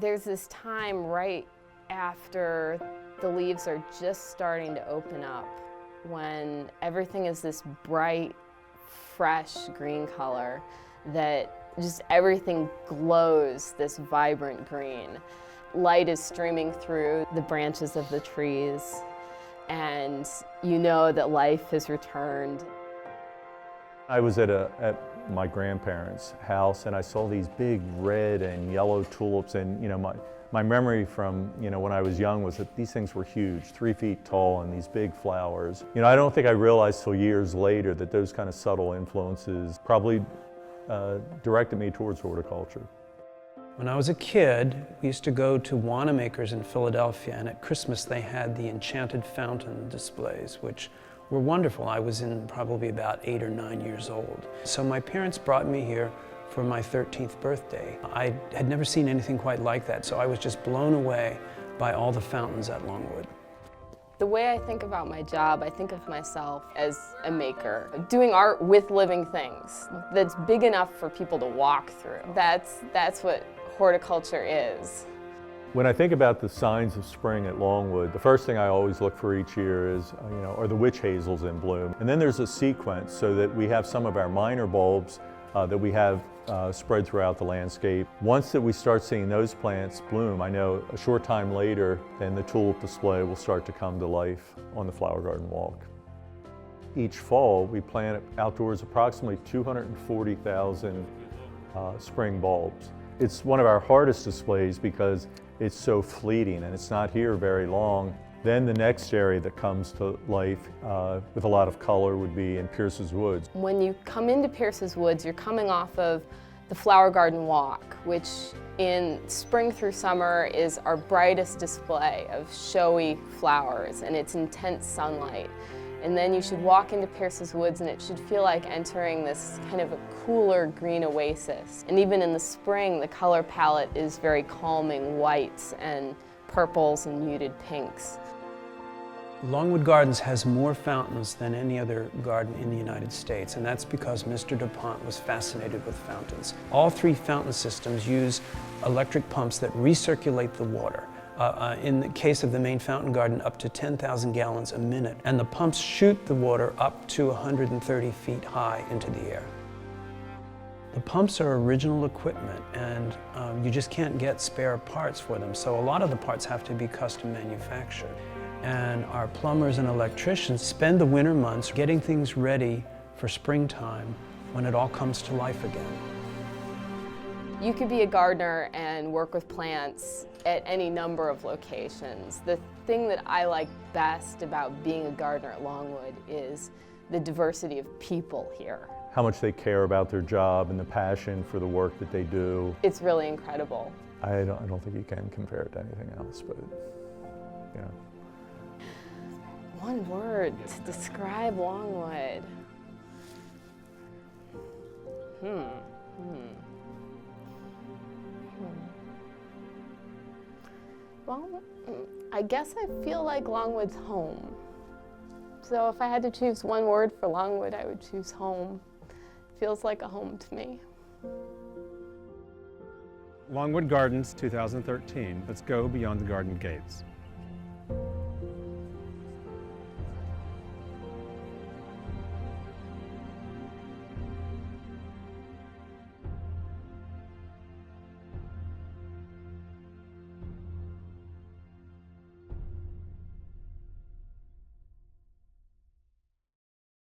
There's this time right after the leaves are just starting to open up when everything is this bright, fresh green color that just everything glows this vibrant green. Light is streaming through the branches of the trees, and you know that life has returned. I was at my grandparents' house and I saw these big red and yellow tulips, and my memory from when I was young was that these things were huge, 3 feet tall, and these big flowers. I don't think I realized till years later that those kind of subtle influences probably directed me towards horticulture. When I was a kid, we used to go to Wanamaker's in Philadelphia, and at Christmas they had the enchanted fountain displays, which were wonderful. I was probably about 8 or 9 years old. So my parents brought me here for my 13th birthday. I had never seen anything quite like that, so I was just blown away by all the fountains at Longwood. The way I think about my job, I think of myself as a maker, doing art with living things that's big enough for people to walk through. That's what horticulture is. When I think about the signs of spring at Longwood, the first thing I always look for each year is, are the witch hazels in bloom? And then there's a sequence so that we have some of our minor bulbs that we have spread throughout the landscape. Once that we start seeing those plants bloom, I know a short time later, then the tulip display will start to come to life on the flower garden walk. Each fall, we plant outdoors approximately 240,000 spring bulbs. It's one of our hardest displays because it's so fleeting and it's not here very long. Then the next area that comes to life with a lot of color would be in Pierce's Woods. When you come into Pierce's Woods, you're coming off of the Flower Garden Walk, which in spring through summer is our brightest display of showy flowers and its intense sunlight. And then you should walk into Pierce's Woods and it should feel like entering this kind of a cooler green oasis. And even in the spring, the color palette is very calming whites and purples and muted pinks. Longwood Gardens has more fountains than any other garden in the United States, and that's because Mr. DuPont was fascinated with fountains. All 3 fountain systems use electric pumps that recirculate the water. In the case of the main fountain garden, up to 10,000 gallons a minute, and the pumps shoot the water up to 130 feet high into the air. The pumps are original equipment, and you just can't get spare parts for them, so a lot of the parts have to be custom manufactured. And our plumbers and electricians spend the winter months getting things ready for springtime when it all comes to life again. You could be a gardener and work with plants at any number of locations. The thing that I like best about being a gardener at Longwood is the diversity of people here. How much they care about their job and the passion for the work that they do. It's really incredible. I don't think you can compare it to anything else, but One word to describe Longwood. Well, I guess I feel like Longwood's home. So if I had to choose one word for Longwood, I would choose home. Feels like a home to me. Longwood Gardens 2013. Let's go beyond the garden gates.